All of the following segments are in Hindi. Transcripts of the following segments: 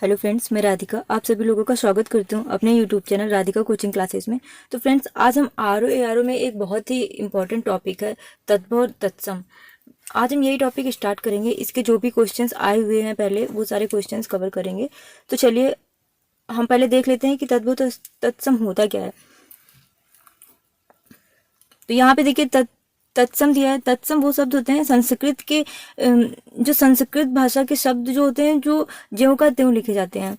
हेलो फ्रेंड्स, मैं राधिका आप सभी लोगों का स्वागत करती हूँ अपने YouTube channel Radhika coaching classes में। तो फ्रेंड्स, आज हम R O A R O में एक बहुत ही इम्पॉर्टेंट टॉपिक है तद्भव और तत्सम। आज हम यही टॉपिक स्टार्ट करेंगे। इसके जो भी क्वेश्चंस आए हुए हैं पहले वो सारे क्वेश्चंस कवर करेंगे। तो चलिए हम पहले देख लेते हैं कि तद्भव तत्सम होता क्या है। तो यहाँ पे देखिए तत्सम दिया है। तत्सम वो शब्द होते हैं संस्कृत के जो संस्कृत भाषा के शब्द जो होते हैं जो ज्यों का त्यों लिखे जाते हैं,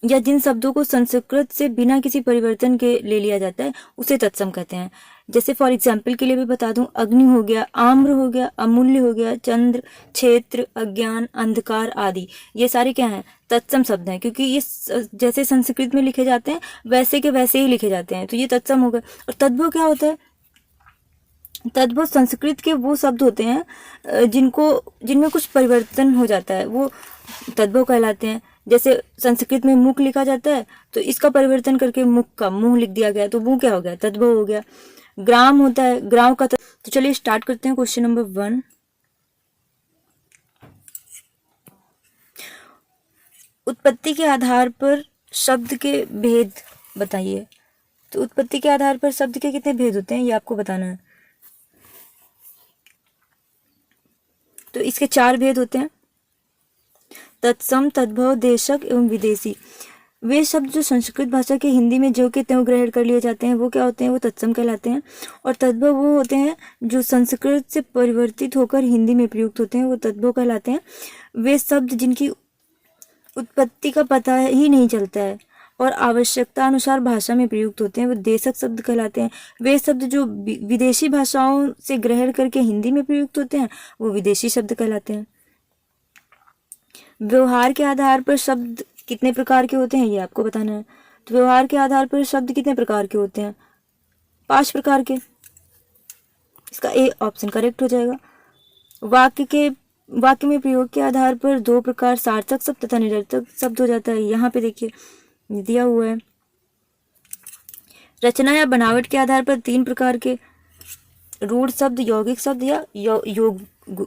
या जिन शब्दों को संस्कृत से बिना किसी परिवर्तन के ले लिया जाता है उसे तत्सम कहते हैं। जैसे फॉर एग्जाम्पल के लिए भी बता दूं, अग्नि हो गया, आम्र हो गया, अमूल्य हो गया, चंद्र, क्षेत्र, अज्ञान, अंधकार आदि, ये सारे क्या हैं? तत्सम शब्द हैं, क्योंकि ये जैसे संस्कृत में लिखे जाते हैं वैसे के वैसे ही लिखे जाते हैं, तो ये तत्सम हो गए। और तद्भव क्या होता है? तद्भव संस्कृत के वो शब्द होते हैं जिनमें कुछ परिवर्तन हो जाता है, वो तद्भव कहलाते हैं। जैसे संस्कृत में मुख लिखा जाता है तो इसका परिवर्तन करके मुख का मुंह लिख दिया गया, तो वो क्या हो गया? तद्भव हो गया। ग्राम होता है, ग्राम का तो चलिए स्टार्ट करते हैं क्वेश्चन नंबर 1। उत्पत्ति के आधार पर शब्द के भेद बताइए। तो उत्पत्ति के आधार पर शब्द के कितने भेद होते हैं ये आपको बताना है। तो इसके 4 भेद होते हैं: तत्सम, तद्भव, देशक एवं विदेशी। वे शब्द जो संस्कृत भाषा के हिंदी में ज्यों के त्यों ग्रहण कर लिए जाते हैं वो क्या होते हैं? वो तत्सम कहलाते हैं। और तद्भव वो होते हैं जो संस्कृत से परिवर्तित होकर हिंदी में प्रयुक्त होते हैं, वो तद्भव कहलाते हैं। वे शब्द जिनकी उत्पत्ति का पता ही नहीं चलता है और आवश्यकता अनुसार भाषा में प्रयुक्त होते हैं, वो देशक शब्द कहलाते हैं। वे शब्द जो विदेशी भाषाओं से ग्रहण करके हिंदी में प्रयुक्त होते हैं वो विदेशी शब्द कहलाते हैं। व्यवहार के आधार पर शब्द कितने प्रकार के होते हैं ये आपको बताना है। तो व्यवहार के आधार पर शब्द कितने प्रकार के होते हैं? 5 प्रकार के। इसका ए ऑप्शन करेक्ट हो जाएगा। वाक्य में प्रयोग के आधार पर 2 प्रकार, सार्थक शब्द तथा निरर्थक शब्द हो जाता है। यहाँ पे देखिए दिया हुआ है। रचना या बनावट के आधार पर 3 प्रकार के, रूढ़ शब्द, यौगिक शब्द या योग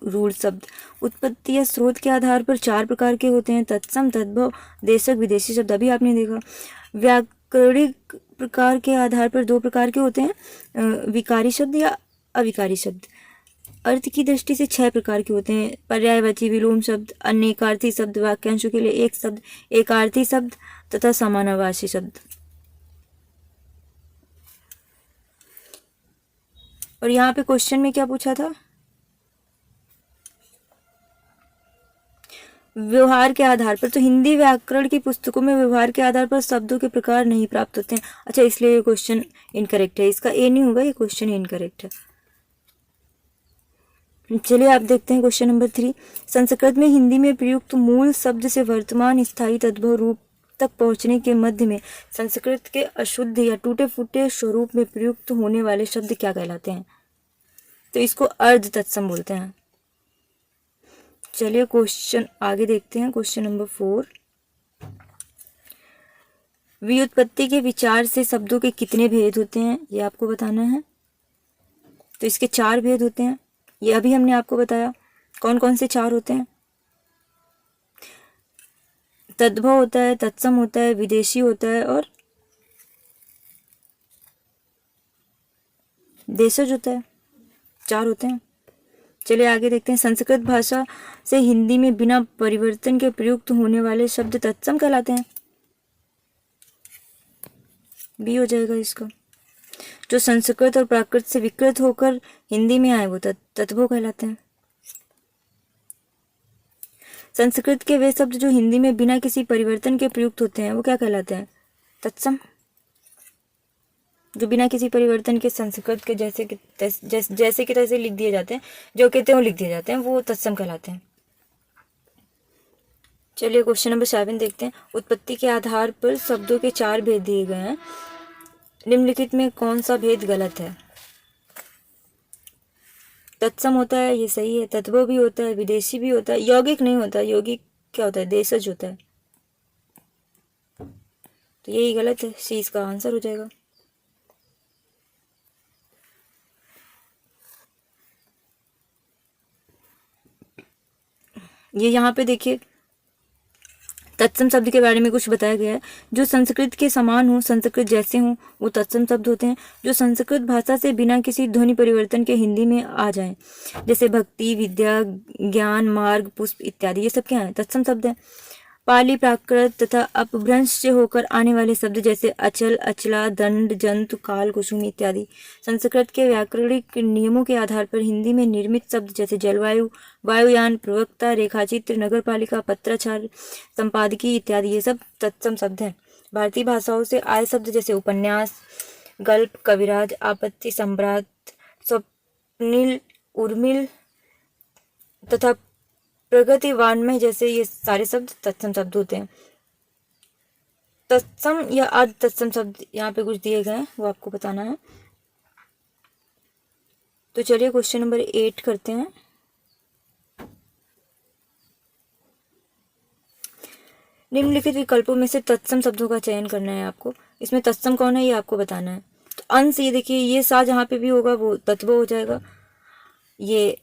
रूढ़ शब्द। उत्पत्ति या स्रोत के आधार पर 4 प्रकार के होते हैं: तत्सम, तद्भव, देशक, विदेशी शब्द, अभी आपने देखा। व्याकरणिक प्रकार के आधार पर 2 प्रकार के होते हैं: विकारी शब्द या अविकारी शब्द। अर्थ की दृष्टि से 6 प्रकार के होते हैं: पर्यायवाची, विलोम शब्द, अनेकार्थी शब्द, वाक्यांशों के लिए एक शब्द, एकार्थी शब्द तथा समानावासी शब्द। और यहाँ पे क्वेश्चन में क्या पूछा था? व्यवहार के आधार पर। तो हिंदी व्याकरण की पुस्तकों में व्यवहार के आधार पर शब्दों के प्रकार नहीं प्राप्त होते हैं। अच्छा, इसलिए ये क्वेश्चन इनकरेक्ट है। इसका ए नहीं होगा, ये क्वेश्चन इनकरेक्ट है। चलिए आप देखते हैं क्वेश्चन नंबर 3। संस्कृत में हिंदी में प्रयुक्त मूल शब्द से वर्तमान स्थायी तद्भव रूप तक पहुंचने के मध्य में संस्कृत के अशुद्ध या टूटे फूटे स्वरूप में प्रयुक्त होने वाले शब्द क्या कहलाते हैं? तो इसको अर्ध तत्सम बोलते हैं। चलिए क्वेश्चन आगे देखते हैं। Question number 4। व्युत्पत्ति के विचार से शब्दों के कितने भेद होते हैं ये आपको बताना है। तो इसके 4 भेद होते हैं, ये अभी हमने आपको बताया। कौन कौन से 4 होते हैं? तद्भव होता है, तत्सम होता है, विदेशी होता है और देशज होता है। 4 होते हैं। चलिए आगे देखते हैं। संस्कृत भाषा से हिंदी में बिना परिवर्तन के प्रयुक्त होने वाले शब्द तत्सम कहलाते हैं। बी हो जाएगा इसका। जो संस्कृत और प्राकृत से विकृत होकर हिंदी में आए वो तद्भव कहलाते हैं। संस्कृत के वे शब्द जो हिंदी में बिना किसी परिवर्तन के प्रयुक्त होते हैं वो क्या कहलाते हैं? तत्सम। जो बिना किसी परिवर्तन के संस्कृत के जैसे कि तैसे लिख दिए जाते हैं, जो कहते हैं वो लिख दिए जाते हैं, वो तत्सम कहलाते हैं। चलिए क्वेश्चन नंबर 7 देखते हैं। उत्पत्ति के आधार पर शब्दों के 4 भेद दिए गए हैं, निम्नलिखित में कौन सा भेद गलत है? तत्सम होता है, ये सही है। तद्भव भी होता है, विदेशी भी होता है, यौगिक नहीं होता। यौगिक क्या होता है? देशज होता है। तो यही गलत है, सी इसका आंसर हो जाएगा। ये यहाँ पे देखिए तत्सम शब्द के बारे में कुछ बताया गया है। जो संस्कृत के समान हो, संस्कृत जैसे हो, वो तत्सम शब्द होते हैं। जो संस्कृत भाषा से बिना किसी ध्वनि परिवर्तन के हिंदी में आ जाएं, जैसे भक्ति, विद्या, ज्ञान, मार्ग, पुष्प इत्यादि, ये सब क्या है? तत्सम शब्द है। पाली, प्राकृत तथा अपभ्रंश से होकर आने वाले शब्द जैसे अचल, अचला, दंड, जंतु, काल, कुसुम इत्यादि संस्कृत के व्याकरणिक नियमों के आधार पर हिंदी में निर्मित शब्द जैसे जलवायु, वायुयान, प्रवक्ता, रेखाचित्र, नगरपालिका, पत्राचार, संपादकीय इत्यादि, ये सब तत्सम शब्द हैं। भारतीय भाषाओं से आए शब्द जैसे उपन्यास, गल्प, कविराज, आपत्ति, सम्राट, स्वप्निल, उर्मिल तथा प्रगतिवान में, जैसे ये सारे शब्द तत्सम शब्द होते हैं। तत्सम या अर्ध तत्सम शब्द यहाँ पे कुछ दिए गए हैं, वो आपको बताना है। तो चलिए क्वेश्चन नंबर 8 करते हैं। निम्नलिखित विकल्पों में से तत्सम शब्दों का चयन करना है आपको। इसमें तत्सम कौन है ये आपको बताना है। तो अंश, ये देखिए, ये सा जहाँ पे भी होगा वो तत्व हो जाएगा। ये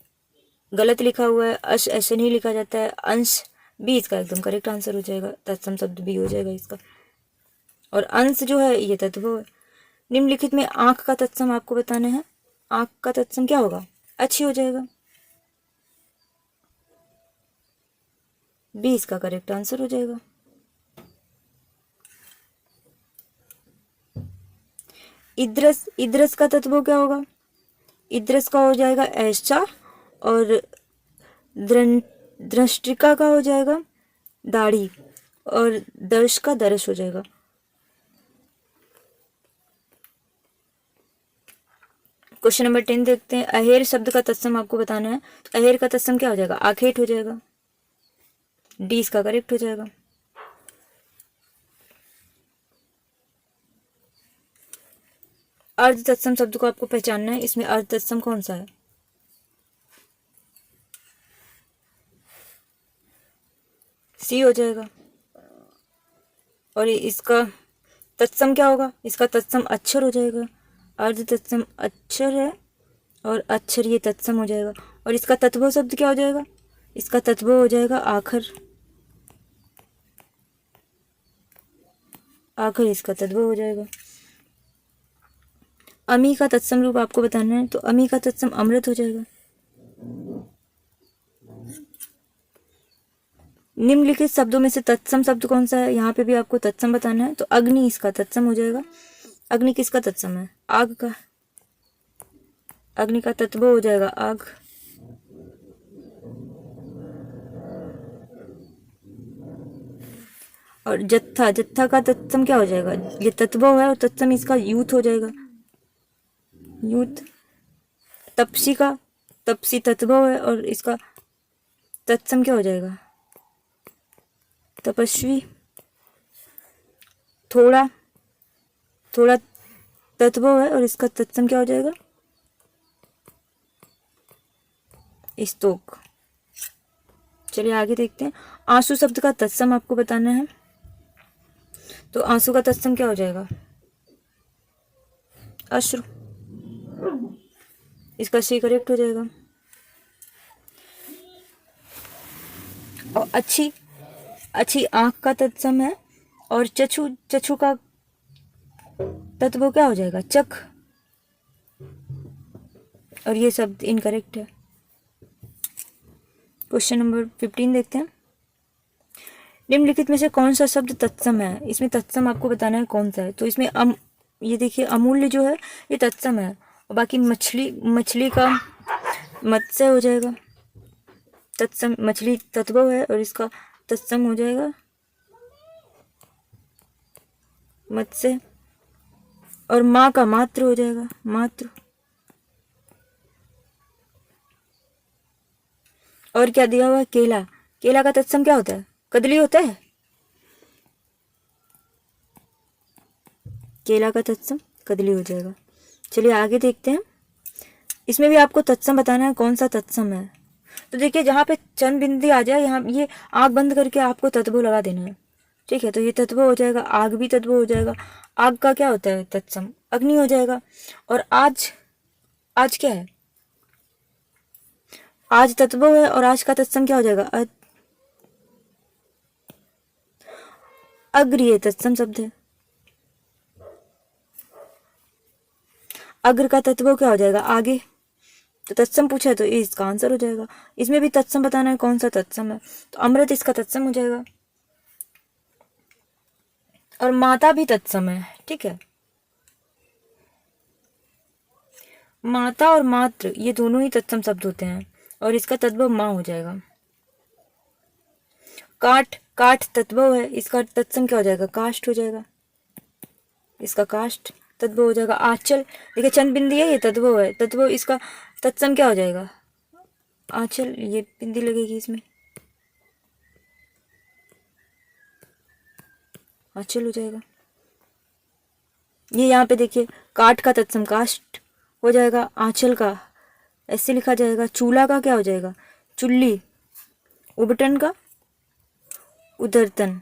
गलत लिखा हुआ है, अश ऐसे नहीं लिखा जाता है। अंश भी इसका एकदम करेक्ट आंसर हो जाएगा, तत्सम शब्द भी हो जाएगा इसका। और अंश जो है ये तत्व है। निम्नलिखित में आंख का तत्सम आपको बताना है। आंख का तत्सम क्या होगा? अच्छी हो जाएगा, बी इसका करेक्ट आंसर हो जाएगा। इद्रस, इद्रस का तत्व क्या होगा? इद्रस का हो जाएगा ऐसा, और दृष्टिका का हो जाएगा दाढ़ी, और दर्श का दर्श हो जाएगा। क्वेश्चन नंबर 10 देखते हैं। अहेर शब्द का तत्सम आपको बताना है। तो अहेर का तत्सम क्या हो जाएगा? आखेट हो जाएगा, डी इसका करेक्ट हो जाएगा। अर्ध तत्सम शब्द को आपको पहचानना है। इसमें अर्ध तत्सम कौन सा है? सी हो जाएगा। और इसका तत्सम क्या होगा? इसका तत्सम अक्षर हो जाएगा। अर्ध तत्सम अक्षर है, और अक्षर ये तत्सम हो जाएगा। और इसका तत्व शब्द क्या हो जाएगा? इसका तत्व हो जाएगा आखर। आखर इसका तत्व हो जाएगा। अमी का तत्सम रूप आपको बताना है। तो अमी का तत्सम अमृत हो जाएगा। निम्नलिखित शब्दों में से तत्सम शब्द कौन सा है? यहाँ पे भी आपको तत्सम बताना है। तो अग्नि इसका तत्सम हो जाएगा। अग्नि किसका तत्सम है? आग का। अग्नि का तत्व हो जाएगा आग। और जत्था, जत्था का तत्सम क्या हो जाएगा? ये तत्व है और तत्सम इसका यूथ हो जाएगा, यूथ। तपसी का, तपसी तत्व है और इसका तत्सम क्या हो जाएगा? तपस्वी। थोड़ा, थोड़ा तत्व है और इसका तत्सम क्या हो जाएगा? स्तोक। चलिए आगे देखते हैं। आंसू शब्द का तत्सम आपको बताना है। तो आंसू का तत्सम क्या हो जाएगा? अश्रु। इसका सी करेक्ट हो जाएगा। और अच्छी, अच्छी आंख का तत्सम है। और चक्षु, चक्षु का तत्व क्या हो जाएगा? चख। और ये शब्द इनकरेक्ट है। क्वेश्चन नंबर 15 देखते हैं। निम्नलिखित में से कौन सा शब्द तत्सम है? इसमें तत्सम आपको बताना है कौन सा है। तो इसमें ये देखिए, अमूल्य जो है ये तत्सम है। और बाकी मछली, मछली का मत्स्य हो जाएगा। तत्सम मछली तत्व है और इसका तत्सम हो जाएगा मत्स्य। और माँ का मात्र हो जाएगा, मात्र। और क्या दिया हुआ है? केला। केला का तत्सम क्या होता है? कदली होता है। केला का तत्सम कदली हो जाएगा। चलिए आगे देखते हैं। इसमें भी आपको तत्सम बताना है कौन सा तत्सम है। तो देखिए, जहाँ पे चंद बिंदी आ जाए, यहाँ ये आग बंद करके आपको तत्व लगा देना है। ठीक है, तो ये तत्व हो जाएगा। आग भी तत्व हो जाएगा। आग का क्या होता है तत्सम? अग्नि हो जाएगा। और आज, आज क्या है? आज तत्व है और आज का तत्सम क्या हो जाएगा? अग्र ये तत्सम शब्द है। अग्र का तत्व क्या हो जाएगा? आगे। तो तत्सम पूछा है तो ये इसका आंसर हो जाएगा। इसमें भी तत्सम बताना है कौन सा तत्सम है, तो अमृत इसका तत्सम हो जाएगा। और माता भी तत्सम है, ठीक है। माता और मात्र ये दोनों ही तत्सम शब्द होते हैं और इसका तद्भव माँ हो जाएगा। काठ, काठ तद्भव है, इसका तत्सम क्या हो जाएगा? काष्ठ हो जाएगा। इसका काष्ठ तद्भव हो जाएगा। आंचल, देखिए चंद बिंदी है, ये तद्भव है, तद्भव इसका तत्सम क्या हो जाएगा? आंचल, ये बिंदी लगेगी इसमें, आंचल हो जाएगा। ये यहाँ पे देखिए काठ का तत्सम काष्ठ हो जाएगा, आंचल का ऐसे लिखा जाएगा। चूल्हा का क्या हो जाएगा? चुल्ली। उबटन का उदरतन।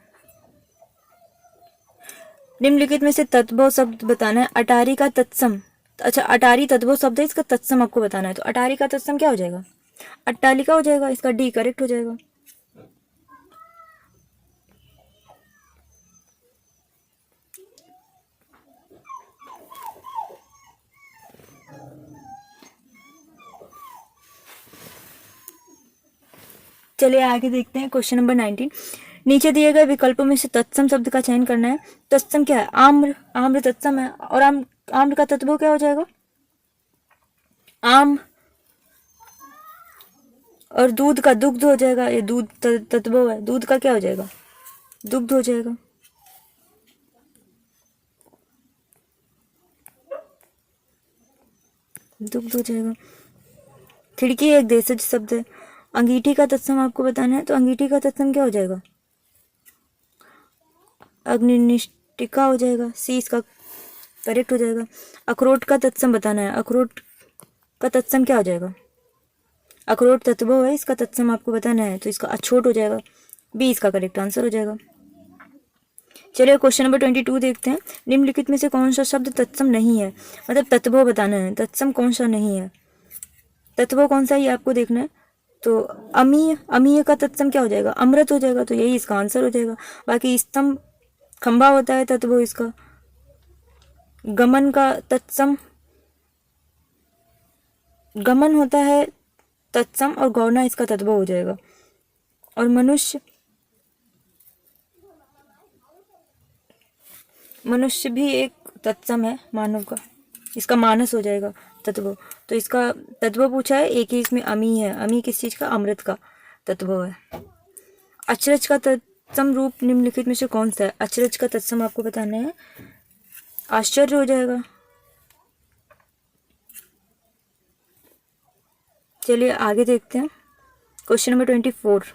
निम्नलिखित में से तद्भव शब्द बताना है। अटारी का तत्सम, अच्छा अटारी तद्भव शब्द है, इसका तत्सम आपको बताना है। तो अटारी का तत्सम क्या हो जाएगा? अट्टालिका हो जाएगा। इसका डी करेक्ट हो जाएगा। चलिए आगे देखते हैं क्वेश्चन नंबर 19। नीचे दिए गए विकल्पों में से तत्सम शब्द का चयन करना है। तत्सम क्या है? आम्र, आम्र तत्सम है। और आम्र का तत्व क्या हो जाएगा? आम। और दूध का दुग्ध हो जाएगा, ये दूध तत्व है, दूध का क्या हो जाएगा? दुग्ध हो जाएगा। दुग्ध हो जाएगा। खिड़की एक देशज शब्द है। अंगीठी का तत्सम आपको बताना है, तो अंगीठी का तत्सम क्या हो जाएगा? अग्निनिष्टिका हो जाएगा। सी इसका करेक्ट हो जाएगा। अखरोट का तत्सम बताना है। अखरोट का तत्सम क्या हो जाएगा? अखरोट तत्व है, इसका तत्सम आपको बताना है, तो इसका अछोट हो जाएगा। बी इसका करेक्ट आंसर हो जाएगा। चलिए क्वेश्चन नंबर 22 देखते हैं। निम्नलिखित में से कौन सा शब्द तत्सम नहीं है? मतलब तत्व बताना है, तत्सम कौन सा नहीं है, तत्व कौन सा, ये आपको देखना है। तो अमीय, अमीय का तत्सम क्या हो जाएगा? अमृत हो जाएगा, तो यही इसका आंसर हो जाएगा। बाकी स्तंभ खंबा होता है तत्व इसका। गमन का तत्सम, गमन होता है तत्सम, और गौना इसका तत्व हो जाएगा। और मनुष्य, मनुष्य भी एक तत्सम है मानव का, इसका मानस हो जाएगा तत्व। तो इसका तत्व पूछा है, एक ही इसमें अमी है। अमी किस चीज का? अमृत का तत्व है। अचरज का तत्सम रूप निम्नलिखित में से कौन सा है? अचरज का तत्सम आपको बताना है, आश्चर्य हो जाएगा। चलिए आगे देखते हैं क्वेश्चन नंबर 24।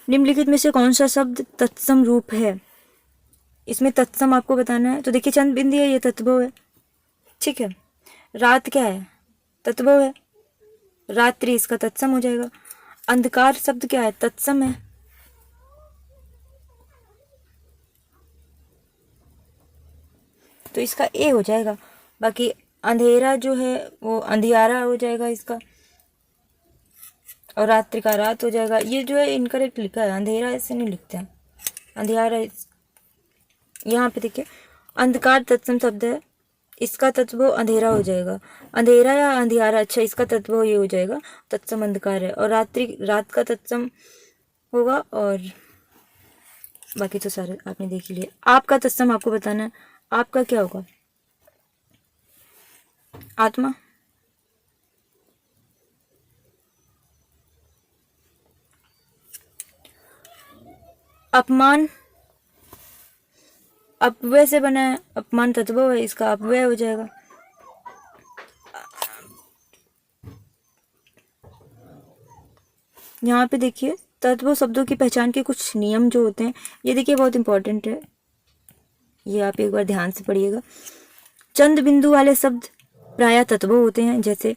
निम्नलिखित में से कौन सा शब्द तत्सम रूप है? इसमें तत्सम आपको बताना है। तो देखिए चंद बिंदी है, ये तत्व है, ठीक है। रात क्या है? तत्व है। रात्रि इसका तत्सम हो जाएगा। अंधकार शब्द क्या है? तत्सम है। तो इसका ए हो जाएगा। बाकी अंधेरा जो है वो अंधियारा हो जाएगा इसका, और रात्रि का रात हो जाएगा। ये जो है इनकरेक्ट लिखा है, अंधेरा ऐसे नहीं लिखते हैं, अंधियारा। यहाँ पे देखिए अंधकार तत्सम शब्द है, इसका तत्व अंधेरा हो जाएगा। अंधेरा या अंधियारा, अच्छा इसका तत्व ये हो जाएगा, तत्सम अंधकार है। और रात्रि, रात का तत्सम होगा। और बाकी तो सारे आपने देख लिए। आपका तत्सम आपको बताना है, आपका क्या होगा? आत्मा। अपमान, अपव्यय से बना है, अपमान तत्व है, इसका अपव्यय हो जाएगा। यहाँ पे देखिए तत्व शब्दों की पहचान के कुछ नियम जो होते हैं, ये देखिए बहुत इंपॉर्टेंट है, ये आप एक बार ध्यान से पढ़िएगा। चंद बिंदु वाले शब्द प्रायः तत्व होते हैं, जैसे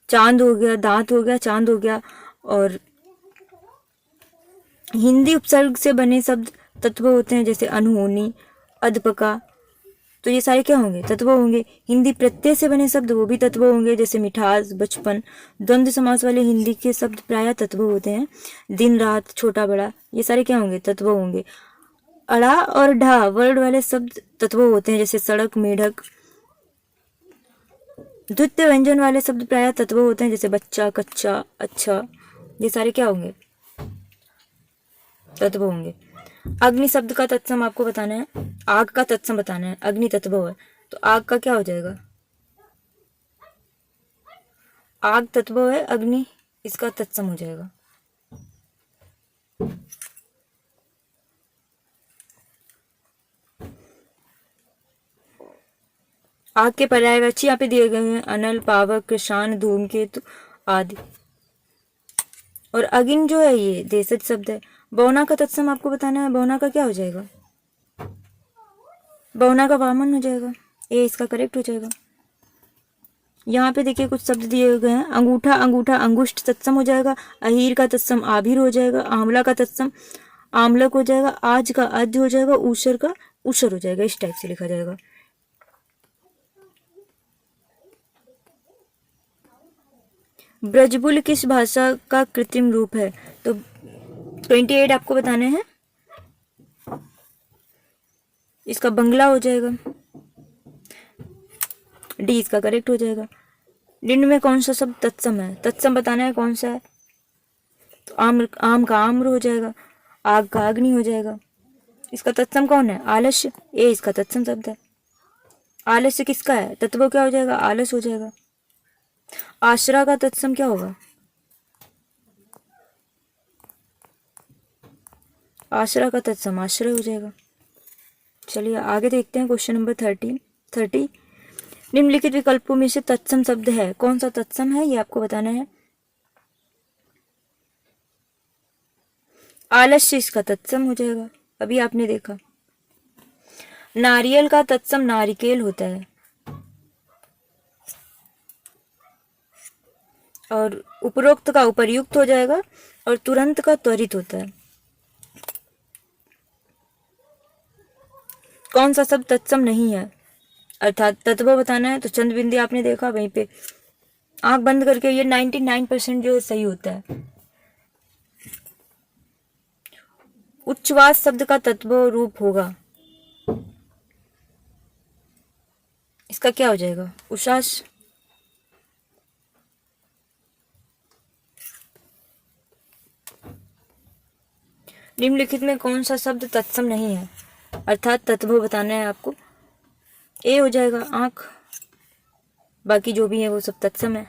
चांद हो गया, दांत हो गया, चांद हो गया। और हिंदी उपसर्ग से बने शब्द तत्व होते हैं, जैसे अनहोनी, अधपका। तो ये सारे क्या होंगे? तत्व होंगे। हिंदी प्रत्यय से बने शब्द वो भी तत्व होंगे, जैसे मिठास, बचपन। द्वंद्व समास वाले हिंदी के शब्द प्रायः तत्व होते हैं, दिन रात, छोटा बड़ा, ये सारे क्या होंगे? तत्व होंगे। अड़ा और ढा वर्ड वाले शब्द तत्व होते हैं, जैसे सड़क, मेढक। द्वितीय व्यंजन वाले शब्द प्रायः तत्व होते हैं, जैसे बच्चा, कच्चा, अच्छा। ये सारे क्या होंगे? तत्व होंगे। अग्नि शब्द का तत्सम आपको बताना है, आग का तत्सम बताना है। अग्नि तत्व है तो आग का क्या हो जाएगा? आग तत्व है, अग्नि इसका तत्सम हो जाएगा। आग के पर्यायवाची यहाँ पे दिए गए हैं, अनल, पावक, कृषाण, धूमकेतु आदि। और अगिन जो है ये देशज शब्द है। बौना का तत्सम आपको बताना है, बौना का क्या हो जाएगा? बौना का वामन हो जाएगा, ये इसका करेक्ट हो जाएगा। यहाँ पे देखिए कुछ शब्द दिए गए हैं, अंगूठा, अंगूठा, अंगुष्ठ तत्सम हो जाएगा। अहीर का तत्सम आभीर हो जाएगा। आंवला का तत्सम आमलक हो जाएगा। आज का आद्य हो जाएगा। ऊसर का ऊसर हो जाएगा। इस टाइप से लिखा जाएगा। ब्रजबुल किस भाषा का कृत्रिम रूप है? तो 28 आपको बताने हैं। इसका बंगला हो जाएगा, डी इसका करेक्ट हो जाएगा। निम्न में कौन सा शब्द तत्सम है? तत्सम बताना है कौन सा है, तो आम का आम्र हो जाएगा। आग का अग्नि हो जाएगा। इसका तत्सम कौन है? आलस्य, ए इसका तत्सम शब्द है। आलस्य किसका है? तत्व क्या हो जाएगा? आलस हो जाएगा। आश्रा का तत्सम क्या होगा? आश्रा का तत्सम आश्रय हो जाएगा। चलिए आगे देखते हैं क्वेश्चन नंबर 30। निम्नलिखित विकल्पों में से तत्सम शब्द है, कौन सा तत्सम है ये आपको बताना है। आलस्य इसका तत्सम हो जाएगा, अभी आपने देखा। नारियल का तत्सम नारिकेल होता है, और उपरोक्त का उपर्युक्त हो जाएगा, और तुरंत का त्वरित होता है। कौन सा शब्द तत्सम नहीं है, अर्थात तत्व बताना है, तो चंद बिंदी आपने देखा वहीं पे आंख बंद करके, ये 99% जो सही होता है। उच्छ्वास शब्द का तत्व रूप होगा, इसका क्या हो जाएगा? उश्वास। निम्नलिखित में कौन सा शब्द तत्सम नहीं है, अर्थात तत्व बताना है आपको। ए हो जाएगा आंख, बाकी जो भी है वो सब तत्सम है,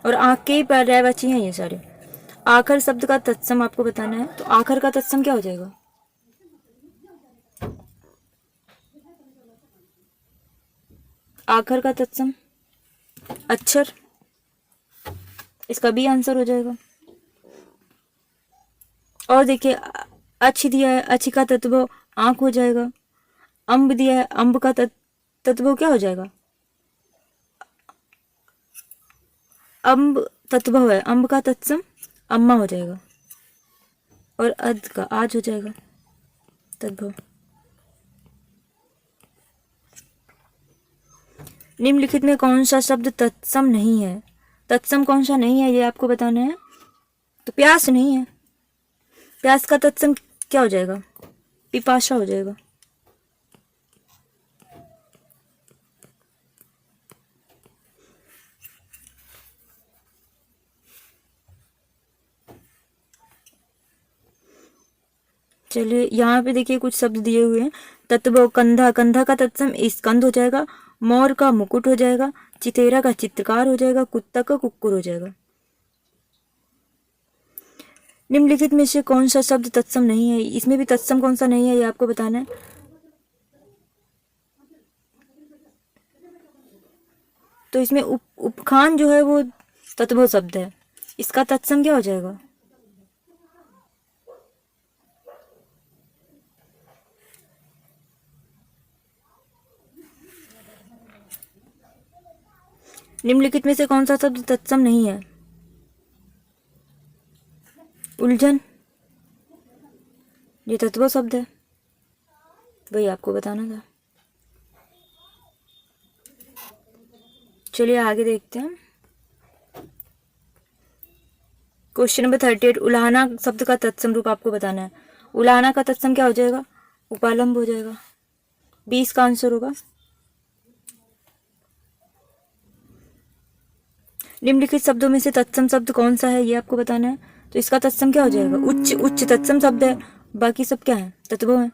और आंख के ही पर्यायवाची हैं ये सारे। आखर शब्द का तत्सम आपको बताना है, तो आखर का तत्सम क्या हो जाएगा? आखर का तत्सम अक्षर, इसका भी आंसर हो जाएगा। और देखिए अच्छ दिया है, अच्छ का तत्व आंख हो जाएगा। अम्ब दिया है, अम्ब का तत्व क्या हो जाएगा? अम्ब तत्व है, अम्ब का तत्सम अम्मा हो जाएगा, और अद का आज हो जाएगा तद्भव। निम्नलिखित में कौन सा शब्द तत्सम नहीं है? तत्सम कौन सा नहीं है ये आपको बताना है। तो प्यास नहीं है, प्यास का तत्सम क्या हो जाएगा? पिपाशा हो जाएगा। चलिए यहाँ पे देखिए कुछ शब्द दिए हुए हैं। तत्व कंधा, कंधा का तत्सम स्कंद हो जाएगा। मोर का मुकुट हो जाएगा। चितेरा का चित्रकार हो जाएगा। कुत्ता का कुक्कुर हो जाएगा। निम्नलिखित में से कौन सा शब्द तत्सम नहीं है? इसमें भी तत्सम कौन सा नहीं है ये आपको बताना है। तो इसमें उपखान जो है वो तत्व शब्द है, इसका तत्सम क्या हो जाएगा? निम्नलिखित में से कौन सा शब्द तत्सम नहीं है? उलझन, ये तत्व शब्द है, वही आपको बताना था। चलिए आगे देखते हैं क्वेश्चन नंबर 38। उलाहना शब्द का तत्सम रूप आपको बताना है। उलाहना का तत्सम क्या हो जाएगा? उपालंब हो जाएगा। 20 का आंसर होगा। निम्नलिखित शब्दों में से तत्सम शब्द कौन सा है, ये आपको बताना है। तो इसका तत्सम क्या हो जाएगा? उच्च। उच्च तत्सम शब्द है, बाकी सब क्या है? तत्व है।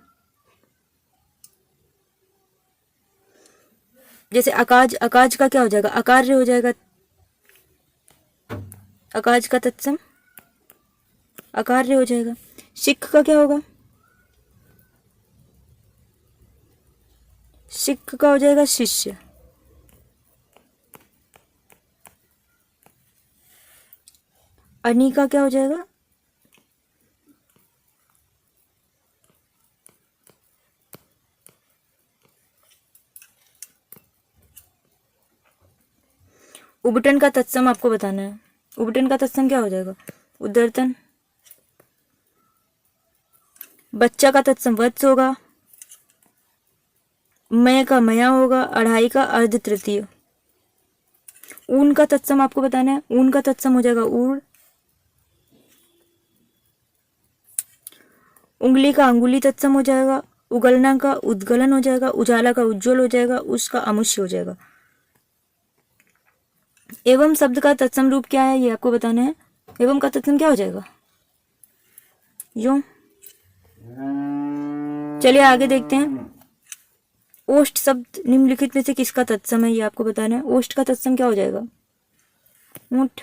जैसे अकाज, अकाज का क्या हो जाएगा? अकार्य हो जाएगा। अकाज का तत्सम अकार्य हो जाएगा। शिख का क्या होगा? शिख का हो जाएगा शिष्य। अनि का क्या हो जाएगा? उबटन का तत्सम आपको बताना है। उबटन का तत्सम क्या हो जाएगा? उदरतन। बच्चा का तत्सम वत्स होगा। मय का मया होगा। अढ़ाई का अर्ध तृतीय। ऊन का तत्सम आपको बताना है। ऊन का तत्सम हो जाएगा ऊर। उंगली का अंगुली तत्सम हो जाएगा। उगलना का उद्गलन हो जाएगा। उजाला का उज्ज्वल हो जाएगा। उसका अमुष्य हो जाएगा। एवं शब्द का तत्सम रूप क्या है, ये आपको बताना है। एवं का तत्सम क्या हो जाएगा? यूं। चलिए आगे देखते हैं। ओष्ठ शब्द निम्नलिखित में से किसका तत्सम है, ये आपको बताना है। ओष्ठ का तत्सम क्या हो जाएगा? ऊंट।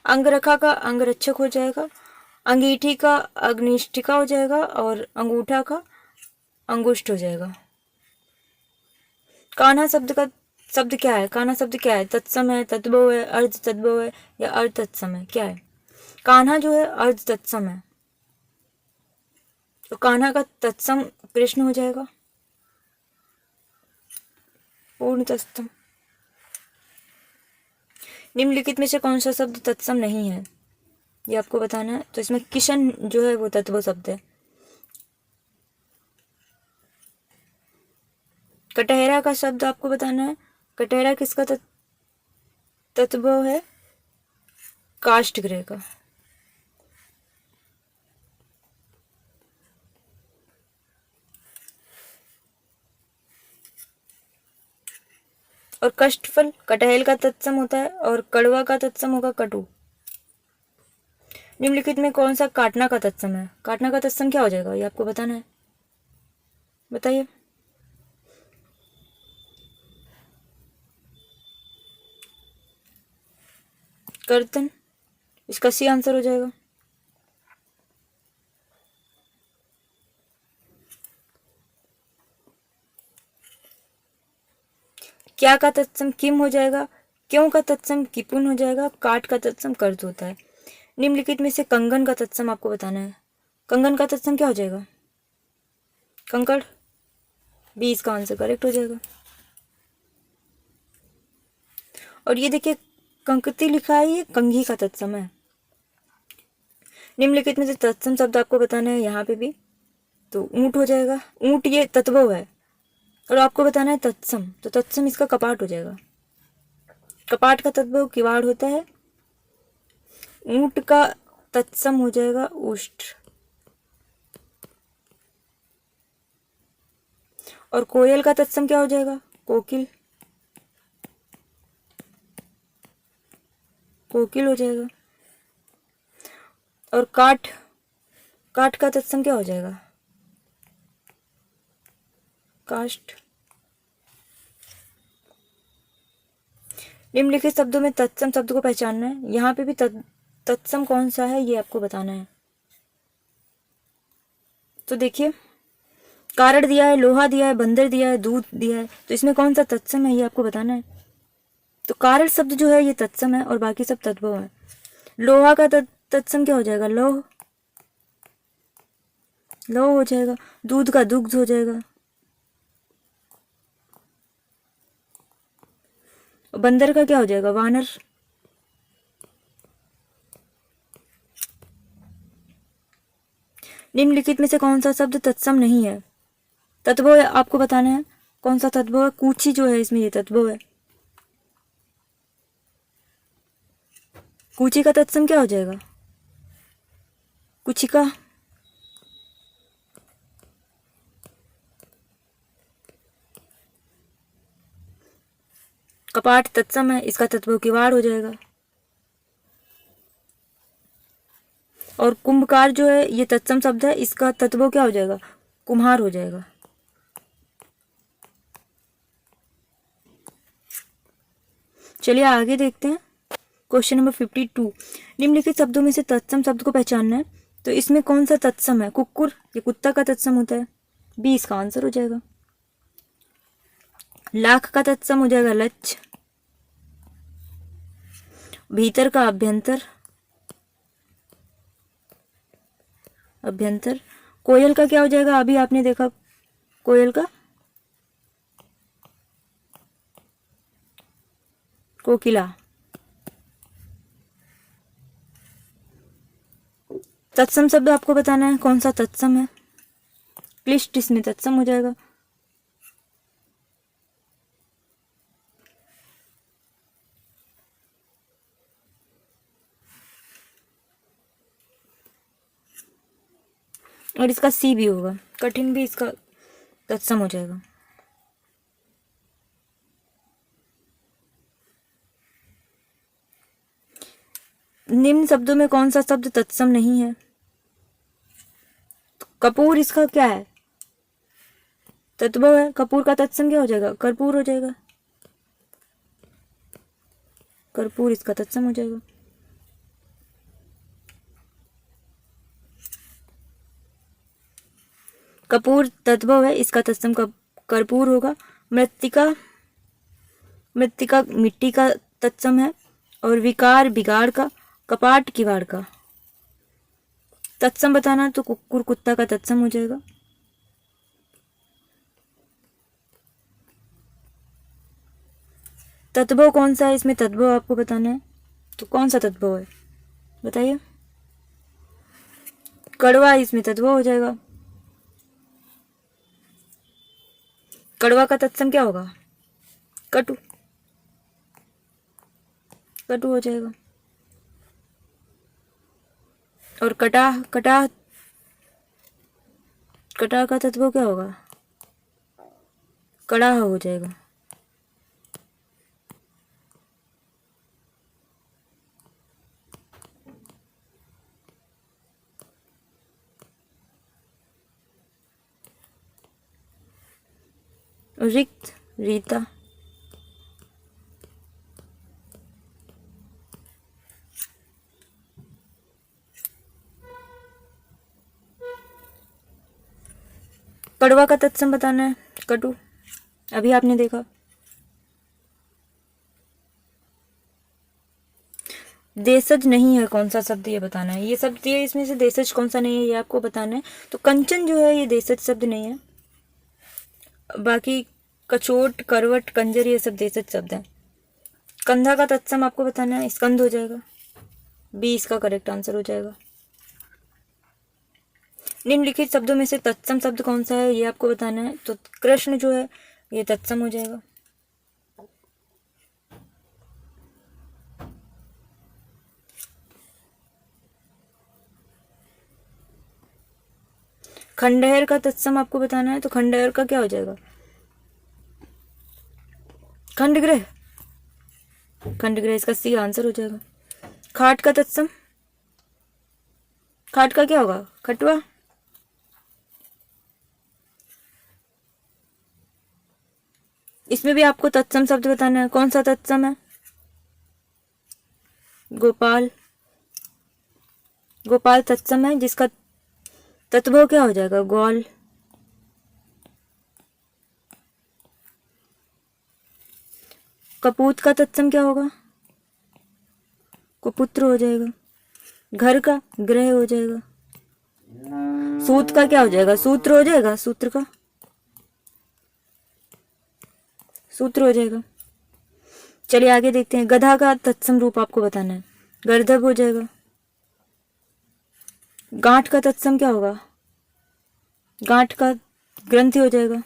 अंगरखा का अंगरक्षक हो जाएगा। अंगीठी का अग्निष्ठिका हो जाएगा। और अंगूठा का अंगुष्ठ हो जाएगा। कान्हा शब्द का शब्द क्या है? कान्हा शब्द क्या है? तत्सम है, तद्भव है, अर्ध तद्भव है या अर्ध तत्सम है? क्या है? कान्हा जो है अर्ध तत्सम है। तो कान्हा का तत्सम कृष्ण हो जाएगा। पूर्ण तत्सम। निम्नलिखित में से कौन सा शब्द तत्सम नहीं है, ये आपको बताना है। तो इसमें किशन जो है वो तत्व शब्द है। कटहरा का शब्द आपको बताना है। कटहरा किसका तत्व है? काष्ठगृह का। और कष्टफल कटहल का तत्सम होता है। और कड़वा का तत्सम होगा कटु। निम्नलिखित में कौन सा काटना का तत्सम है? काटना का तत्सम क्या हो जाएगा, ये आपको बताना है। बताइए। कर्तन। इसका सी आंसर हो जाएगा। क्या का तत्सम किम हो जाएगा। क्यों का तत्सम किपुन हो जाएगा। काट का तत्सम कर्ज होता है। निम्नलिखित में से कंगन का तत्सम आपको बताना है। कंगन का तत्सम क्या हो जाएगा? कंकड़। 20 का आंसर करेक्ट हो जाएगा। और ये देखिए कंकति लिखा है, ये कंघी का तत्सम है। निम्नलिखित में से तत्सम शब्द आपको बताना है यहाँ पे भी। तो ऊंट हो जाएगा। ऊंट ये तत्व है और आपको बताना है तत्सम। तो तत्सम इसका कपाट हो जाएगा। कपाट का तत्व किवाड़ होता है। ऊंट का तत्सम हो जाएगा उष्ट। और कोयल का तत्सम क्या हो जाएगा? कोकिल। कोकिल हो जाएगा। और काठ, काठ का तत्सम क्या हो जाएगा? काष्ठ। निम्नलिखित शब्दों में तत्सम शब्द को पहचानना है। यहाँ पे भी तत्सम कौन सा है, ये आपको बताना है। तो देखिए कारण दिया है, लोहा दिया है, बंदर दिया है, दूध दिया है। तो इसमें कौन सा तत्सम है, ये आपको बताना है। तो कारण शब्द जो है ये तत्सम है और बाकी सब तद्भव है। लोहा का तत्सम क्या हो जाएगा? लौह। लौह हो जाएगा। दूध का दुग्ध हो जाएगा। बंदर का क्या हो जाएगा? वानर। निम्नलिखित में से कौन सा शब्द तत्सम नहीं है? तत्व है, आपको बताना है कौन सा तत्व है। कूची जो है इसमें ये तत्व है। कूची का तत्सम क्या हो जाएगा? कुचिका, कपाट तत्सम है, इसका तत्व किवाड़ हो जाएगा। और कुंभकार जो है ये तत्सम शब्द है, इसका तत्व क्या हो जाएगा, कुम्हार हो जाएगा। चलिए आगे देखते हैं क्वेश्चन नंबर 52। निम्नलिखित शब्दों में से तत्सम शब्द को पहचानना है, तो इसमें कौन सा तत्सम है, कुक्कुर, ये कुत्ता का तत्सम होता है, बी इसका आंसर हो जाएगा। लाख का तत्सम हो जाएगा लक्ष्य, भीतर का अभ्यंतर, अभ्यंतर। कोयल का क्या हो जाएगा, अभी आपने देखा कोयल का, कोकिला। तत्सम शब्द आपको बताना है कौन सा तत्सम है, क्लिष्ट इसमें तत्सम हो जाएगा। और इसका सी भी होगा, कठिन भी इसका तत्सम हो जाएगा। निम्न शब्दों में कौन सा शब्द तत्सम नहीं है, कपूर इसका क्या है, तत्व है, कपूर का तत्सम क्या हो जाएगा, कर्पूर हो जाएगा, कर्पूर इसका तत्सम हो जाएगा। कपूर तद्भव है, इसका तत्सम कर्पूर होगा। मृत्तिका, मृत्तिका मिट्टी का तत्सम है। और विकार बिगाड़ का, कपाट किवाड़ का। तत्सम बताना तो कुक्कुर कुत्ता का तत्सम हो जाएगा। तद्भव कौन सा है, इसमें तद्भव आपको बताना है, तो कौन सा तद्भव है बताइए। कड़वा इसमें तद्भव हो जाएगा। कड़वा का तत्सम क्या होगा, कटु, कटु हो जाएगा। और कटाह, कटाह, कटाह का तत्व क्या होगा, कड़ाह हो जाएगा। रिक्त, रीता। कड़वा का तत्सम बताना है, कटु, अभी आपने देखा। देशज नहीं है कौन सा शब्द, ये बताना है। ये शब्द ये इसमें से देशज कौन सा नहीं है ये आपको बताना है। तो कंचन जो है ये देशज शब्द नहीं है, बाकी कचोट, करवट, कंजर ये सब देशज शब्द हैं। कंधा का तत्सम आपको बताना है, स्कंद हो जाएगा, बी इसका करेक्ट आंसर हो जाएगा। निम्नलिखित शब्दों में से तत्सम शब्द कौन सा है ये आपको बताना है। तो कृष्ण जो है ये तत्सम हो जाएगा। खंडहर का तत्सम आपको बताना है, तो खंडहर का क्या हो जाएगा, खंडगृह, खंडगृह इसका सी आंसर हो जाएगा। खाट का तत्सम, खाट का क्या होगा, खटवा। इसमें भी आपको तत्सम शब्द बताना है, कौन सा तत्सम है, गोपाल, गोपाल तत्सम है, जिसका तत्व क्या हो जाएगा, ग्वाल। कपूत का तत्सम क्या होगा, कुपुत्र हो जाएगा। घर का ग्रह हो जाएगा। सूत का क्या हो जाएगा, सूत्र हो जाएगा, सूत्र का सूत्र हो जाएगा। चलिए आगे देखते हैं। गधा का तत्सम रूप आपको बताना है, गर्दभ हो जाएगा। गांठ का तत्सम क्या होगा, गांठ का ग्रंथि हो जाएगा,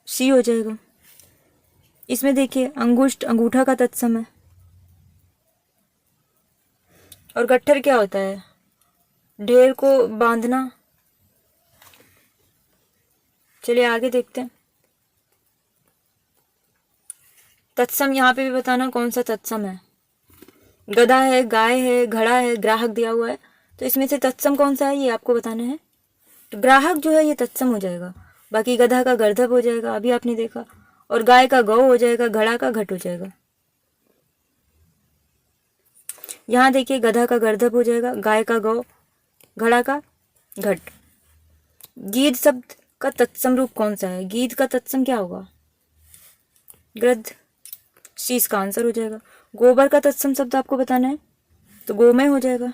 सी हो जाएगा। इसमें देखिए अंगुष्ठ, अंगूठा का तत्सम है। और गट्ठर क्या होता है, ढेर को बांधना। चलिए आगे देखते हैं। तत्सम, यहाँ पे भी बताना कौन सा तत्सम है। गधा है, गाय है, घड़ा है, ग्राहक दिया हुआ है, तो इसमें से तत्सम कौन सा है ये आपको बताना है। तो ग्राहक जो है ये तत्सम हो जाएगा, बाकी गधा का गर्दभ हो जाएगा, अभी आपने देखा, और गाय का गौ हो जाएगा, घड़ा का घट हो जाएगा। यहाँ देखिए गधा का गर्दभ हो जाएगा, गाय का गौ, घड़ा का घट। गीध शब्द का तत्सम रूप कौन सा है। गीध का तत्सम क्या होगा, गृध्र, सी इसका आंसर हो जाएगा। गोबर का तत्सम शब्द आपको बताना है, तो गोमय हो जाएगा।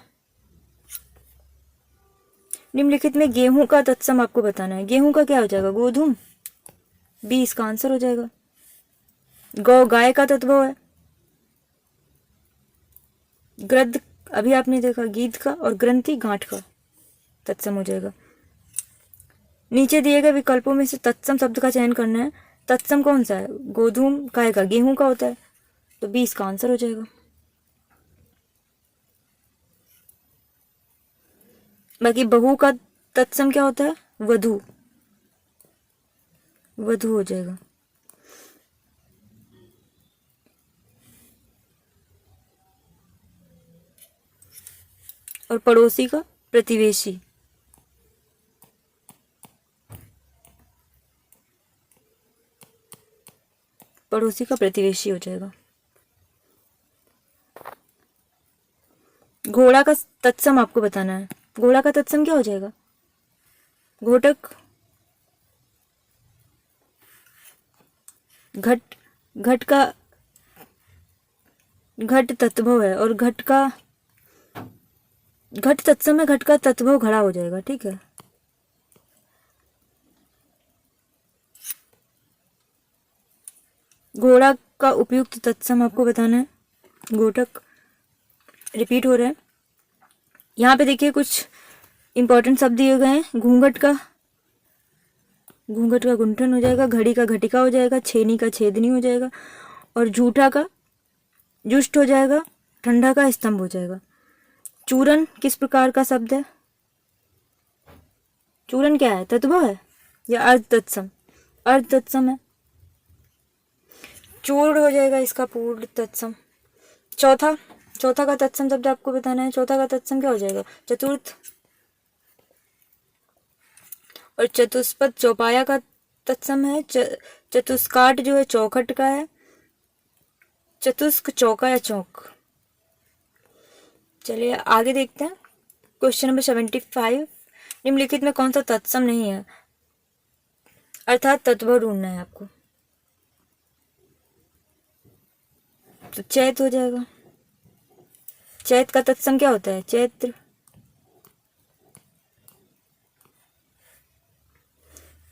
निम्नलिखित में गेहूं का तत्सम आपको बताना है। गेहूं का क्या हो जाएगा, गोधूम, बी इसका आंसर हो जाएगा। गौ गाय का तत्व है। गृध्र अभी आपने देखा गीध का, और ग्रंथि गांठ का तत्सम हो जाएगा। नीचे दिए गए विकल्पों में से तत्सम शब्द का चयन करना है। तत्सम कौन सा है, गोधूम काय का, गेहूं का होता है, तो बी इसका आंसर हो जाएगा। बाकी बहु का तत्सम क्या होता है, वधु, वधु हो जाएगा। और पड़ोसी का प्रतिवेशी, पड़ोसी का प्रतिवेशी हो जाएगा। घोड़ा का तत्सम आपको बताना है। घोड़ा का तत्सम क्या हो जाएगा, घोटक, घट, घट का घट तत्भव है, और घट का घट तत्सम है, घट का तत्भव घड़ा हो जाएगा। ठीक है, घोड़ा का उपयुक्त तत्सम आपको बताना है, घोटक। रिपीट हो रहा है। यहाँ पे देखिए कुछ इंपॉर्टेंट शब्द दिए गए हैं। घूंघट का गुंठन हो जाएगा, घड़ी का घटिका हो जाएगा, छेनी का छेदनी हो जाएगा, और जूठा का जुष्ट हो जाएगा, ठंडा का स्तंभ हो जाएगा। चूरन किस प्रकार का शब्द है, चूरन क्या है, तत्व है या अर्ध तत्सम, अर्ध तत्सम है, चूर्ण हो जाएगा इसका पूर्ण तत्सम। चौथा का तत्सम शब्द आपको बताना है। चौथा का तत्सम क्या हो जाएगा, चतुर्थ। और चतुष्पद चौपाया का तत्सम है। चतुष्काट जो है चौखट का है। चतुष्क चौका या चौक। चलिए आगे देखते हैं। क्वेश्चन नंबर 75, निम्नलिखित में कौन सा तत्सम नहीं है, अर्थात तत्व ढूंढना है आपको। तो चैत हो जाएगा। चैत का तत्सम क्या होता है, चैत्र।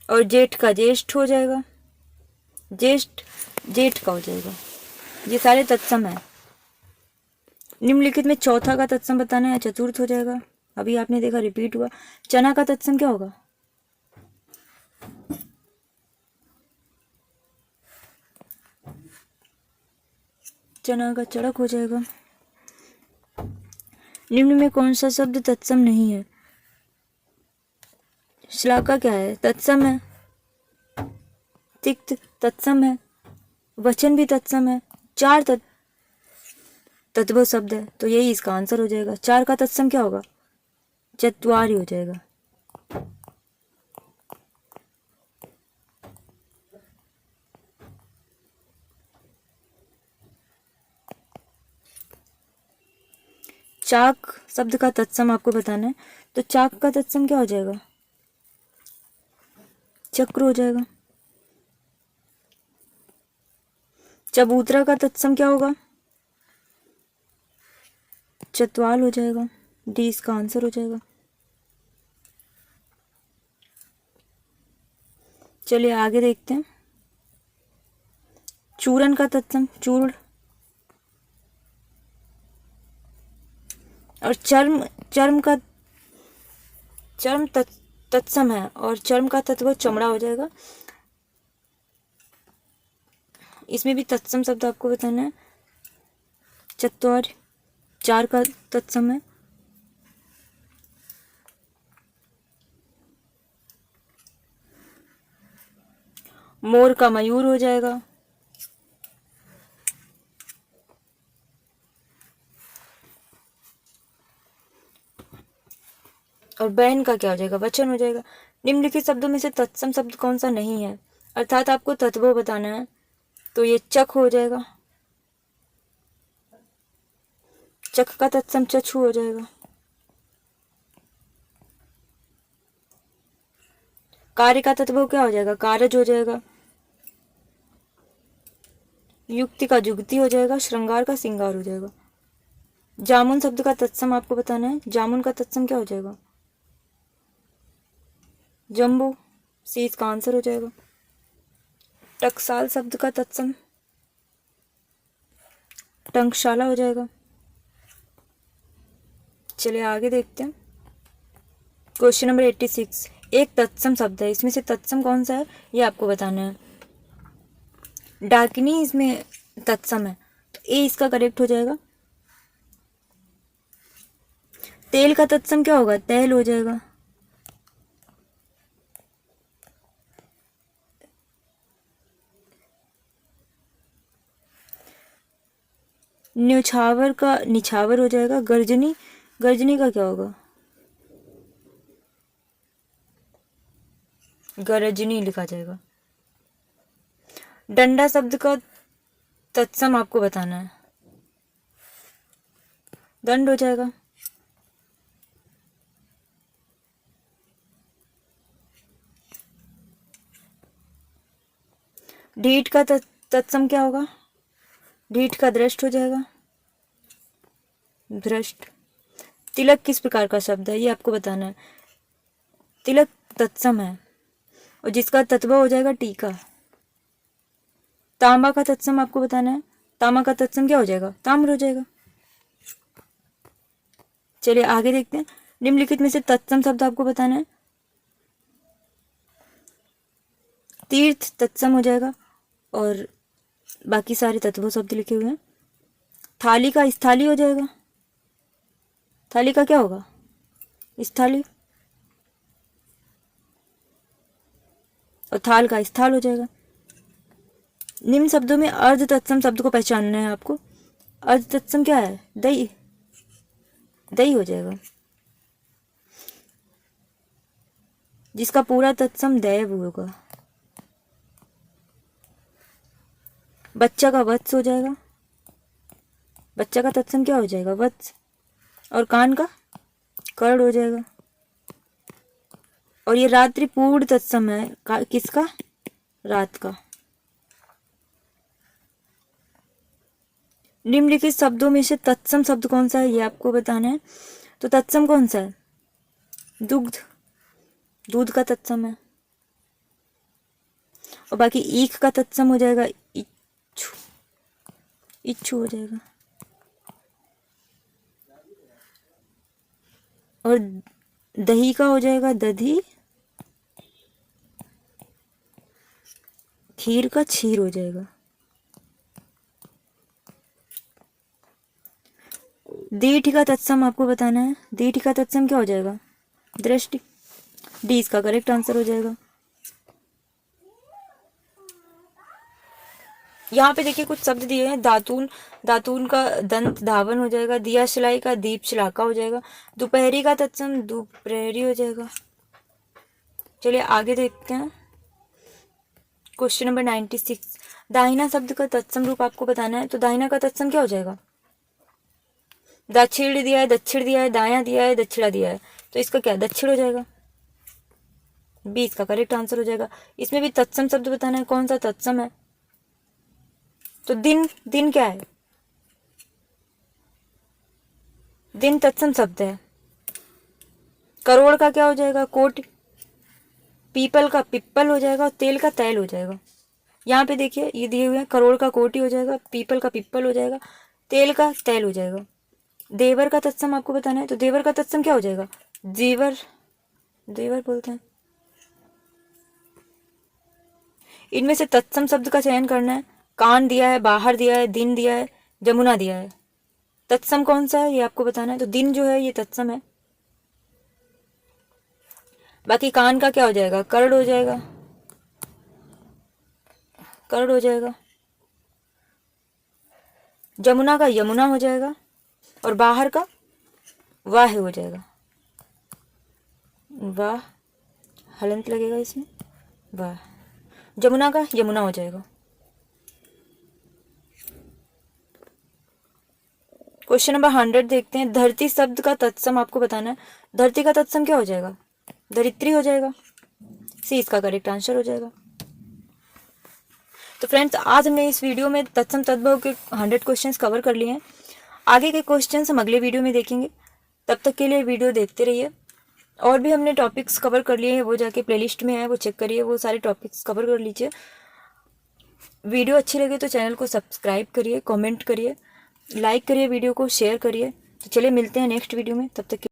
और जेठ का ज्येष्ठ हो जाएगा, ज्येष्ठ जेठ का हो जाएगा। ये सारे तत्सम है। निम्नलिखित में चौथा का तत्सम बताना है, चतुर्थ हो जाएगा। अभी आपने देखा रिपीट हुआ। चना का तत्सम क्या होगा, चना का चड़क हो जाएगा। निम्न में कौन सा शब्द तत्सम नहीं है, श्लाका क्या है, तत्सम है। तिक्त तत्सम है। वचन भी तत्सम है। चार तत्व शब्द है, तो यही इसका आंसर हो जाएगा। चार का तत्सम क्या होगा, चत्वारि हो जाएगा। चाक शब्द का तत्सम आपको बताना है। तो चाक का तत्सम क्या हो जाएगा, चक्र हो जाएगा। चबूतरा का तत्सम क्या होगा, चतवाल हो जाएगा। डी इसका आंसर हो जाएगा। चलिए आगे देखते हैं। चूरन का तत्सम चूर्ण। और चर्म तत्सम है, और चर्म का तत्व चमड़ा हो जाएगा। इसमें भी तत्सम शब्द आपको बताना है। चत्वार चार का तत्सम है। मोर का मयूर हो जाएगा। और बैन का क्या हो जाएगा, वचन हो जाएगा। निम्नलिखित शब्दों में से तत्सम शब्द कौन सा नहीं है, अर्थात आपको तत्व बताना है, तो ये चक हो जाएगा। चक का तत्सम चक्षु हो जाएगा। कार्य का तत्व क्या हो जाएगा, कारज हो जाएगा। युक्ति का जुगति हो जाएगा। श्रृंगार का श्रृंगार हो जाएगा। जामुन शब्द का तत्सम आपको बताना है, जामुन का तत्सम क्या हो जाएगा, जम्बू। सी इसका आंसर हो जाएगा। टकसाल शब्द का तत्सम टंकशाला हो जाएगा। चलिए आगे देखते हैं। क्वेश्चन नंबर 86, एक तत्सम शब्द है, इसमें से तत्सम कौन सा है ये आपको बताना है। डाकिनी इसमें तत्सम है, तो ए इसका करेक्ट हो जाएगा। तेल का तत्सम क्या होगा, तेल हो जाएगा। न्यौछावर का निछावर हो जाएगा। गर्जनी, गर्जनी का क्या होगा, गरजनी लिखा जाएगा। डंडा शब्द का तत्सम आपको बताना है, दंड हो जाएगा। ढीठ का तत्सम क्या होगा, ढीठ का दृष्ट हो जाएगा, भ्रष्ट। तिलक किस प्रकार का शब्द है ये आपको बताना है। तिलक तत्सम है और जिसका तत्व हो जाएगा टीका। तांबा का तत्सम आपको बताना है, तांबा का तत्सम क्या हो जाएगा, ताम्र हो जाएगा। चलिए आगे देखते हैं। निम्नलिखित में से तत्सम शब्द आपको बताना है। तीर्थ तत्सम हो जाएगा और बाकी सारे तत्वों शब्द लिखे हुए हैं। थाली का स्थाली हो जाएगा। थाली का क्या होगा, स्थाली। और थाल का स्थाल हो जाएगा। निम्न शब्दों में अर्ध तत्सम शब्द को पहचानना है आपको। अर्ध तत्सम क्या है, दही, दही हो जाएगा। जिसका पूरा तत्सम दैव होगा। बच्चा का वत्स हो जाएगा। बच्चा का तत्सम क्या हो जाएगा, वत्स। और कान का कर्ण हो जाएगा। और ये रात्रि पूर्ण तत्सम है, किसका, रात का। निम्नलिखित शब्दों में से तत्सम शब्द कौन सा है ये आपको बताना है। तो तत्सम कौन सा है, दुग्ध, दूध का तत्सम है। और बाकी ईख का तत्सम हो जाएगा इच्छु, इच्छु हो जाएगा। और दही का हो जाएगा दधी। खीर का क्षीर हो जाएगा। दीठ का तत्सम आपको बताना है। दीठ का तत्सम क्या हो जाएगा, दृष्टि। डी इसका करेक्ट आंसर हो जाएगा। यहाँ पे देखिए कुछ शब्द दिए हैं। दातून, दातून का दंत धावन हो जाएगा। दिया शिलाई का दीप शिलाका हो जाएगा। दोपहरी का तत्सम दोपहरी हो जाएगा। चलिए आगे देखते हैं। क्वेश्चन नंबर 96, दाहिना शब्द का तत्सम रूप आपको बताना है। तो दाहिना का तत्सम क्या हो जाएगा, दक्षिण दिया है, दक्षिण दिया है, दाया दिया है, दक्षिणा दिया है, तो इसका क्या, दक्षिण हो जाएगा। बी इसका करेक्ट आंसर हो जाएगा। इसमें भी तत्सम शब्द बताना है, कौन सा तत्सम है। तो दिन, दिन क्या है, दिन तत्सम शब्द है। करोड़ का क्या हो जाएगा, कोटि। पीपल का पिप्पल हो जाएगा और तेल का तैल हो जाएगा। यहाँ पे देखिए ये दिए हुए हैं, करोड़ का कोटि हो जाएगा, पीपल का पिप्पल हो जाएगा, तेल का तैल हो जाएगा। देवर का तत्सम आपको बताना है। तो देवर का तत्सम क्या हो जाएगा, जेवर, देवर बोलते हैं। इनमें से तत्सम शब्द का चयन करना है। कान दिया है, बाहर दिया है, दिन दिया है, जमुना दिया है। तत्सम कौन सा है ये आपको बताना है। तो दिन जो है ये तत्सम है। बाकी कान का क्या हो जाएगा, कर्ण हो जाएगा। कर्ण हो जाएगा। जमुना का यमुना हो जाएगा और बाहर का वाह हो जाएगा। वाह, हलंत लगेगा इसमें, वाह। जमुना का यमुना हो जाएगा। क्वेश्चन नंबर 100 देखते हैं। धरती शब्द का तत्सम आपको बताना है। धरती का तत्सम क्या हो जाएगा? धरित्री हो जाएगा। सी इसका करेक्ट आंसर हो जाएगा। तो फ्रेंड्स, आज हमने इस वीडियो में तत्सम तद्भव के 100 क्वेश्चंस कवर कर लिए हैं। आगे के क्वेश्चंस हम अगले वीडियो में देखेंगे। तब तक के लिए वीडियो देखते रहिए। और भी हमने टॉपिक्स कवर कर लिए हैं, वो जाके प्लेलिस्ट में है, वो चेक करिए, वो सारे टॉपिक्स कवर कर लीजिए। वीडियो अच्छी लगे तो चैनल को सब्सक्राइब करिए, कमेंट करिए, लाइक करिए, वीडियो को शेयर करिए। तो चलिए मिलते हैं नेक्स्ट वीडियो में, तब तक